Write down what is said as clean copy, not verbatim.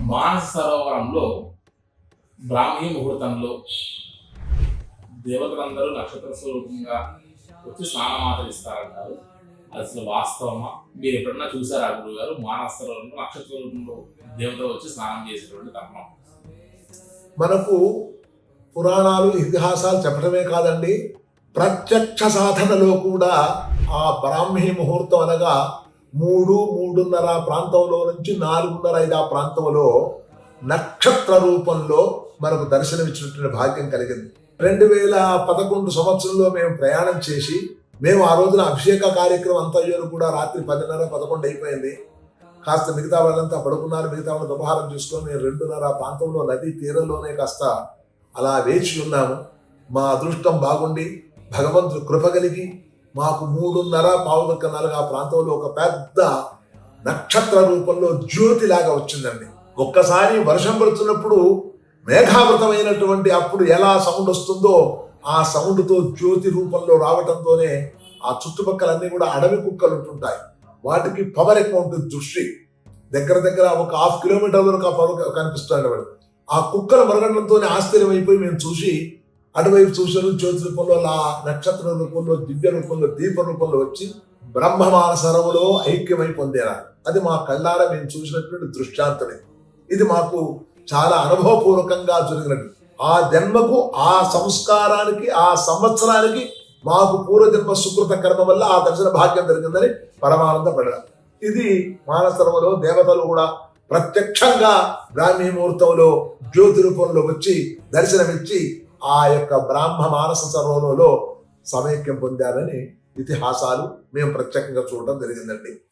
మానస సరోవరంలో బ్రాహ్మీ ముహూర్తంలో దేవతలందరూ నక్షత్ర స్వరూపంగా వచ్చి స్నానం ఆచరిస్తారంటారు. అసలు వాస్తవమా? మీరు ఎప్పుడన్నా చూసారా గురువు గారు? మానస సరోవరంలో నక్షత్ర రూపంలో దేవత వచ్చి స్నానం చేసేటువంటి తరుణం మనకు పురాణాలు ఇతిహాసాలు చెప్పడమే కాదండి, ప్రత్యక్ష సాధనలో కూడా ఆ బ్రాహ్మీ ముహూర్తం అనగా 3-3:30 ప్రాంతంలో నుంచి 4:30-5 ప్రాంతంలో నక్షత్ర రూపంలో మనకు దర్శనమిచ్చినటువంటి భాగ్యం కలిగింది. 2011 సంవత్సరంలో మేము ప్రయాణం చేసి మేము ఆ రోజున అభిషేక కార్యక్రమం అంతా కూడా రాత్రి 10:30-11 అయిపోయింది. కాస్త మిగతా వాళ్ళంతా పడుకున్నారు, మిగతా వాళ్ళని ఉపహారం చేసుకొని మేము 2:30 ప్రాంతంలో నదీ తీరంలోనే కాస్త అలా వేచి ఉన్నాము. మా అదృష్టం బాగుండి భగవంతుడు కృప కలిగి మాకు 3:30-4 ఆ ప్రాంతంలో ఒక పెద్ద నక్షత్ర రూపంలో జ్యోతిలాగా వచ్చిందండి. ఒక్కసారి వర్షం పడుతున్నప్పుడు మేఘావృతమైనటువంటి అప్పుడు ఎలా సౌండ్ వస్తుందో ఆ సౌండ్తో జ్యోతి రూపంలో రావటంతోనే ఆ చుట్టుపక్కలన్నీ కూడా అడవి కుక్కలు ఉంటుంటాయి, వాటికి పవర్ ఎక్కువ ఉంటుంది. దృష్టి దగ్గర ఒక 1/2 కిలోమీటర్ వరకు ఆ పవర్ కనిపిస్తుంది. ఆ కుక్కలు మరగడంతోనే ఆశ్చర్యం అయిపోయి మేము చూసి అటువైపు చూసారు. జ్యోతి రూపంలో నక్షత్ర రూపంలో దివ్య రూపంలో దీప రూపంలో వచ్చి బ్రహ్మమాన సరవులో ఐక్యమై పొందేరా. అది మా కళ్ళారా మేము చూసినటువంటి దృష్టాంతమే. ఇది మాకు చాలా అనుభవపూర్వకంగా జరిగినట్టు. ఆ జన్మకు ఆ సంస్కారానికి ఆ సంవత్సరానికి మాకు పూర్వజన్మ సుకృత కర్మ వల్ల ఆ దర్శన భాగ్యం జరిగిందని పరమానంద పడడం. ఇది మానసరవలో దేవతలు కూడా ప్రత్యక్షంగా బ్రాహ్మీ ముహూర్తంలో జ్యోతి రూపంలో వచ్చి దర్శనమిచ్చి ఆ యొక్క బ్రాహ్మ మానస సరోవరంలో సమైక్యం పొందారని ఇతిహాసాలు మేము ప్రత్యేకంగా చూడడం జరిగిందండి.